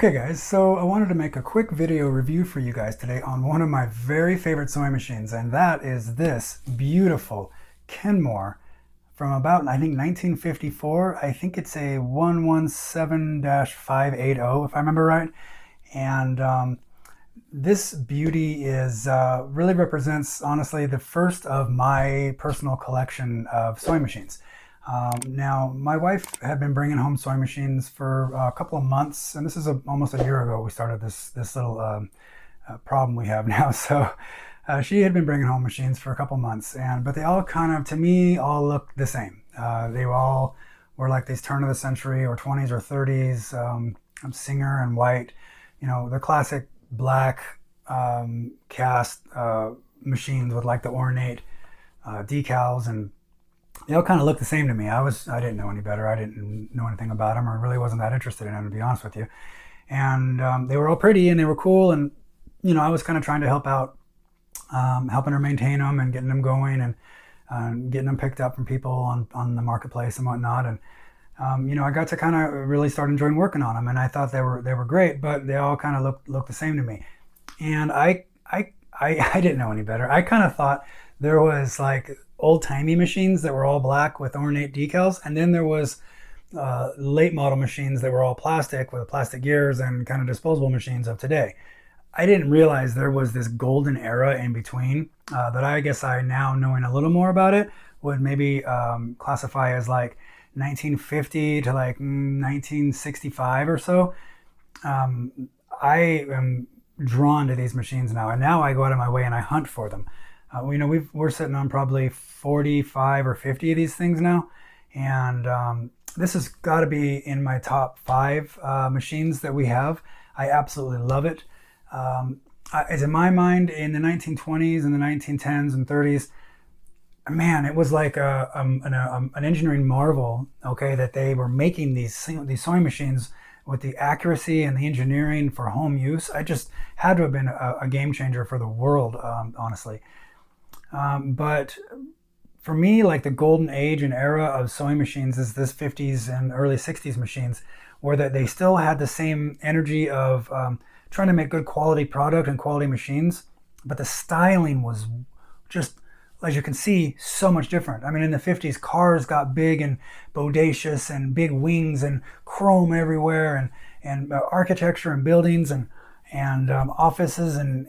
Okay guys, so I wanted to make a quick video review for you guys today on one of my very favorite sewing machines, and that is this beautiful Kenmore from about, I think, 1954. I think it's a 117-580 if I remember right. And this beauty is really represents, honestly, the first of my personal collection of sewing machines. Now, my wife had been bringing home sewing machines for a couple of months, and this is almost a year ago we started this little problem we have now. So she had been bringing home machines for a couple of months, but they all kind of, to me, all look the same. They all were like these turn of the century or 20s or 30s Singer and white, the classic black cast machines with like the ornate decals, and they all kind of look the same to me. I didn't know any better. I didn't know anything about them, or really wasn't that interested in them, to be honest with you. And they were all pretty and they were cool, and I was kind of trying to help out, helping her maintain them and getting them going, and getting them picked up from people on the marketplace and whatnot. And I got to kind of really start enjoying working on them, and I thought they were great, but they all kind of looked the same to me. And I didn't know any better. I kind of thought there was like old-timey machines that were all black with ornate decals, and then there was late model machines that were all plastic with plastic gears and kind of disposable machines of today. I didn't realize there was this golden era in between that I guess I, now knowing a little more about it, would maybe classify as like 1950 to like 1965 or so. I am drawn to these machines now, and now I go out of my way and I hunt for them. We're sitting on probably 45 or 50 of these things now, and this has got to be in my top 5 machines that we have. I absolutely love it. As in my mind, in the 1920s and the 1910s and 30s, man, it was like an engineering marvel. Okay, that they were making these sewing machines with the accuracy and the engineering for home use. I just had to have been a game changer for the world, honestly. But for me, like the golden age and era of sewing machines is this 50s and early 60s machines, where that they still had the same energy of trying to make good quality product and quality machines, but the styling was just, as you can see, so much different. I mean, in the 50s, cars got big and bodacious and big wings and chrome everywhere, and architecture and buildings and offices and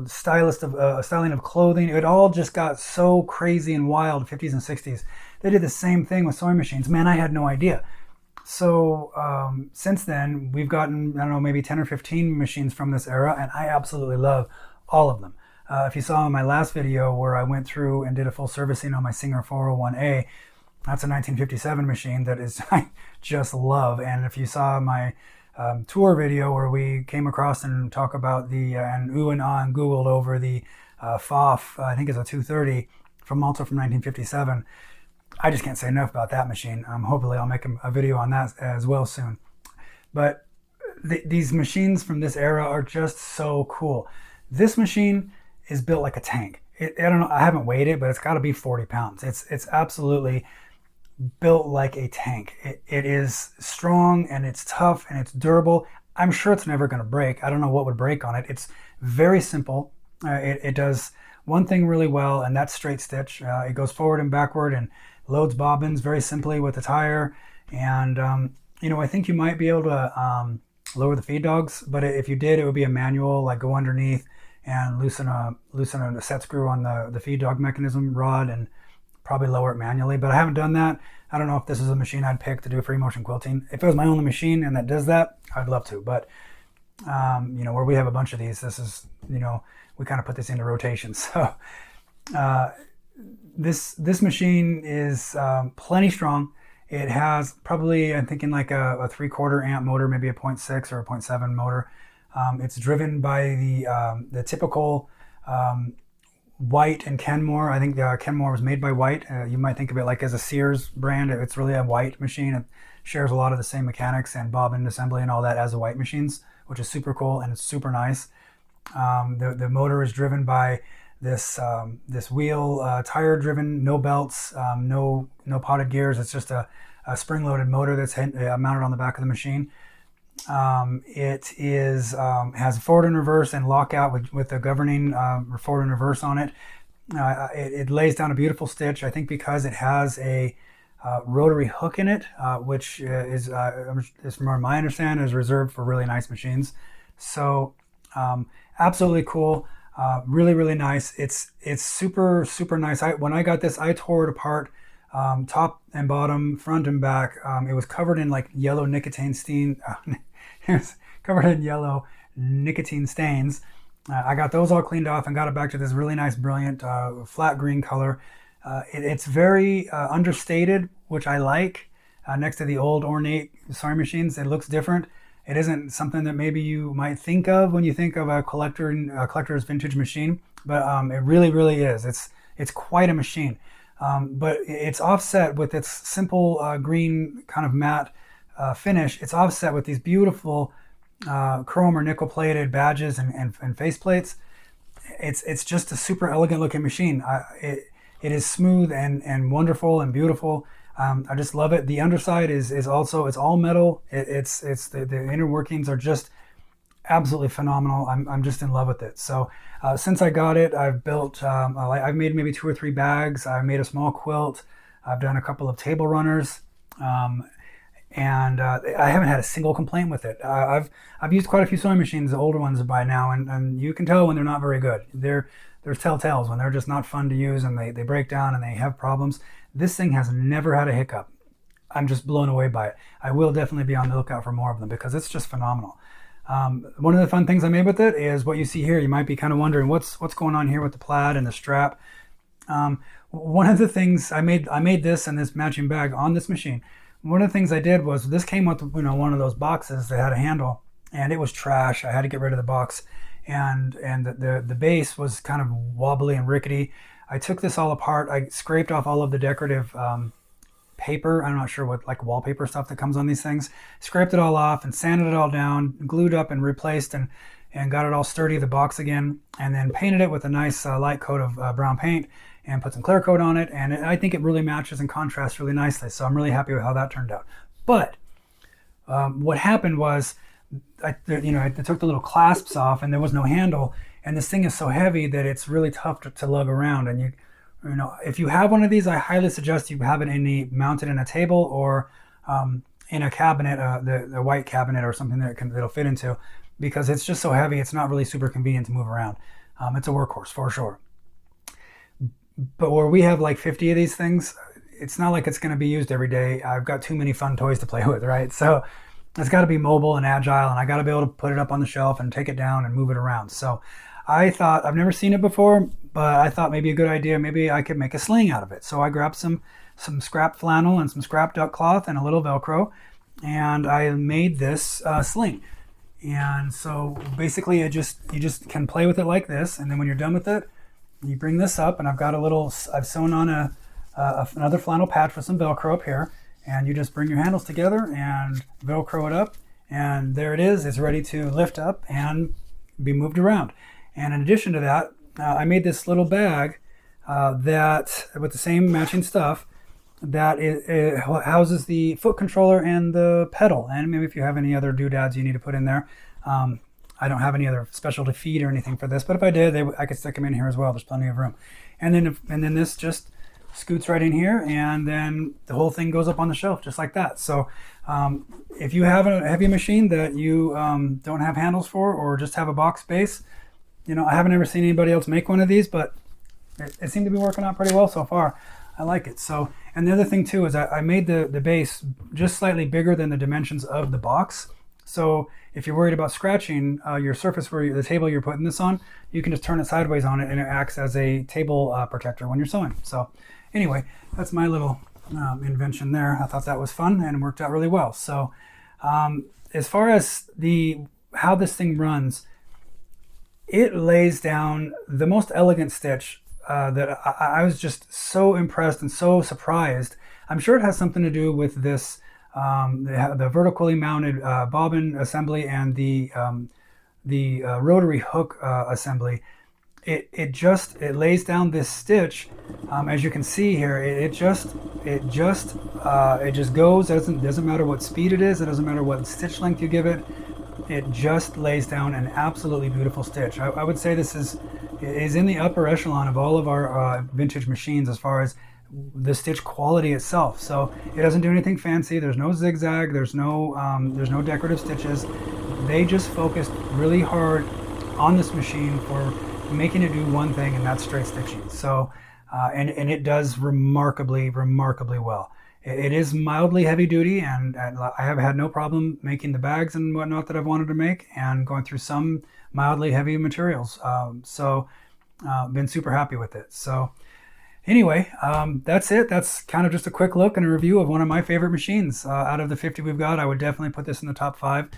styling of clothing. It all just got so crazy and wild. 50s and 60s. They did the same thing with sewing machines. Man, I had no idea. So since then, we've gotten, I don't know, maybe 10 or 15 machines from this era, and I absolutely love all of them. If you saw in my last video where I went through and did a full servicing on my Singer 401A, that's a 1957 machine that is I just love. And if you saw my tour video where we came across and talk about the and ooh and ah and googled over the FOF, I think it's a 230 from 1957. I just can't say enough about that machine. Hopefully I'll make a video on that as well soon. But these machines from this era are just so cool. This machine is built like a tank. I don't know, I haven't weighed it, but it's got to be 40 pounds. It's absolutely built like a tank. It is strong and it's tough and it's durable. I'm sure it's never going to break. I don't know what would break on it. It's very simple. It does one thing really well, and that's straight stitch. It goes forward and backward and loads bobbins very simply with the tire. And I think you might be able to lower the feed dogs, but if you did, it would be a manual, like go underneath and loosen a set screw on the feed dog mechanism rod and probably lower it manually. But I haven't done that. I don't know if this is a machine I'd pick to do free motion quilting. If it was my only machine and that does that, I'd love to. But where we have a bunch of these, this is, we kind of put this into rotation. So this machine is plenty strong. It has probably, I'm thinking, like a 3/4 amp motor, maybe a 0.6 or a 0.7 motor. It's driven by the typical White and Kenmore. I think Kenmore was made by White. You might think of it like as a Sears brand. It's really a White machine. It shares a lot of the same mechanics and bobbin assembly and all that as the White machines, which is super cool and it's super nice. The motor is driven by this wheel, tire driven, no belts, no potted gears. It's just a spring-loaded motor that's mounted on the back of the machine. It is has forward and reverse and lockout with the governing forward and reverse on it. It lays down a beautiful stitch, I think, because it has a rotary hook in it, which is from my understanding, is reserved for really nice machines. So absolutely cool, really, really nice. It's super, super nice. When I got this, I tore it apart, top and bottom, front and back. It was covered in like yellow nicotine stain. It was covered in yellow nicotine stains. I got those all cleaned off and got it back to this really nice, brilliant, flat green color. It's very understated, which I like. Next to the old ornate sewing machines, it looks different. It isn't something that maybe you might think of when you think of a collector's vintage machine, but it really, really is. It's quite a machine. But it's offset with its simple green kind of matte finish. It's offset with these beautiful chrome or nickel plated badges and face plates. It's just a super elegant looking machine. It is smooth and wonderful and beautiful. I just love it. The underside is also, it's all metal. It's the inner workings are just absolutely phenomenal. I'm just in love with it. So since I got it, I've built, I've made maybe 2 or 3 bags. I've made a small quilt. I've done a couple of table runners. And I haven't had a single complaint with it. I've used quite a few sewing machines, the older ones by now, and you can tell when they're not very good. There's telltales when they're just not fun to use and they break down and they have problems. This thing has never had a hiccup. I'm just blown away by it. I will definitely be on the lookout for more of them because it's just phenomenal. One of the fun things I made with it is what you see here. You might be kind of wondering what's going on here with the plaid and the strap. One of the things I made this and this matching bag on this machine. One of the things I did was this came with one of those boxes that had a handle, and it was trash. I had to get rid of the box, and the base was kind of wobbly and rickety. I took this all apart. I scraped off all of the decorative paper. I'm not sure what, like wallpaper stuff that comes on these things. Scraped it all off and sanded it all down, glued up and replaced, and got it all sturdy, the box again, and then painted it with a nice light coat of brown paint and put some clear coat on it, and I think it really matches and contrasts really nicely. So I'm really happy with how that turned out. But what happened was, I took the little clasps off, and there was no handle. And this thing is so heavy that it's really tough to lug around. And if you have one of these, I highly suggest you have it mounted in a table or in a cabinet, the white cabinet or something that'll fit into, because it's just so heavy. It's not really super convenient to move around. It's a workhorse for sure. But where we have like 50 of these things, it's not like it's going to be used every day. I've got too many fun toys to play with, right? So it's got to be mobile and agile, and I got to be able to put it up on the shelf and take it down and move it around. So I thought, I've never seen it before, but I thought maybe a good idea, maybe I could make a sling out of it. So I grabbed some scrap flannel and some scrap duck cloth and a little Velcro, and I made this sling. And so basically you just can play with it like this, and then when you're done with it, you bring this up, and I've sewn on another flannel patch with some Velcro up here, and you just bring your handles together and Velcro it up, and there it is. It's ready to lift up and be moved around. And in addition to that, I made this little bag that with the same matching stuff that it houses the foot controller and the pedal, and maybe if you have any other doodads you need to put in there. I don't have any other specialty feed or anything for this, but if I did, I could stick them in here as well. There's plenty of room. And then this just scoots right in here, and then the whole thing goes up on the shelf just like that. So if you have a heavy machine that you don't have handles for, or just have a box base, I haven't ever seen anybody else make one of these, but it seemed to be working out pretty well so far. I like it. So, and the other thing too is I made the base just slightly bigger than the dimensions of the box. So if you're worried about scratching your surface where the table you're putting this on, you can just turn it sideways on it, and it acts as a table protector when you're sewing. So anyway, that's my little invention there. I thought that was fun and it worked out really well. So as far as how this thing runs, it lays down the most elegant stitch that I was just so impressed and so surprised. I'm sure it has something to do with this the vertically mounted bobbin assembly and the rotary hook assembly. It lays down this stitch as you can see here, it just goes. It doesn't matter what speed it is. It doesn't matter what stitch length you give it. It just lays down an absolutely beautiful stitch. I would say this is in the upper echelon of all of our vintage machines as far as the stitch quality itself. So it doesn't do anything fancy. There's no zigzag. There's no decorative stitches. They just focused really hard on this machine for making it do one thing, and that's straight stitching. So and it does remarkably well. It is mildly heavy duty, and I have had no problem making the bags and whatnot that I've wanted to make, and going through some mildly heavy materials. Been super happy with it. So anyway, that's it. That's kind of just a quick look and a review of one of my favorite machines. Out of the 50 we've got, I would definitely put this in the top 5.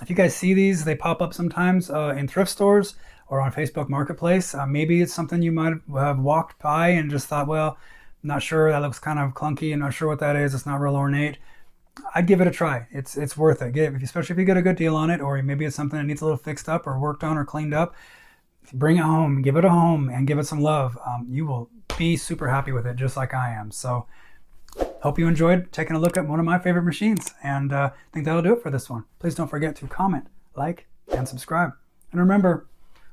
If you guys see these, they pop up sometimes in thrift stores or on Facebook Marketplace. Maybe it's something you might have walked by and just thought, well, I'm not sure, that looks kind of clunky. I'm not sure what that is. It's not real ornate. I'd give it a try. It's worth it. Especially if you get a good deal on it, or maybe it's something that needs a little fixed up or worked on or cleaned up. Bring it home, give it a home, and give it some love. You will be super happy with it, just like I am. So hope you enjoyed taking a look at one of my favorite machines, and I think that'll do it for this one. Please don't forget to comment, like, and subscribe. And remember,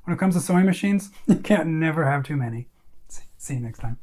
when it comes to sewing machines, you can't never have too many. See you next time.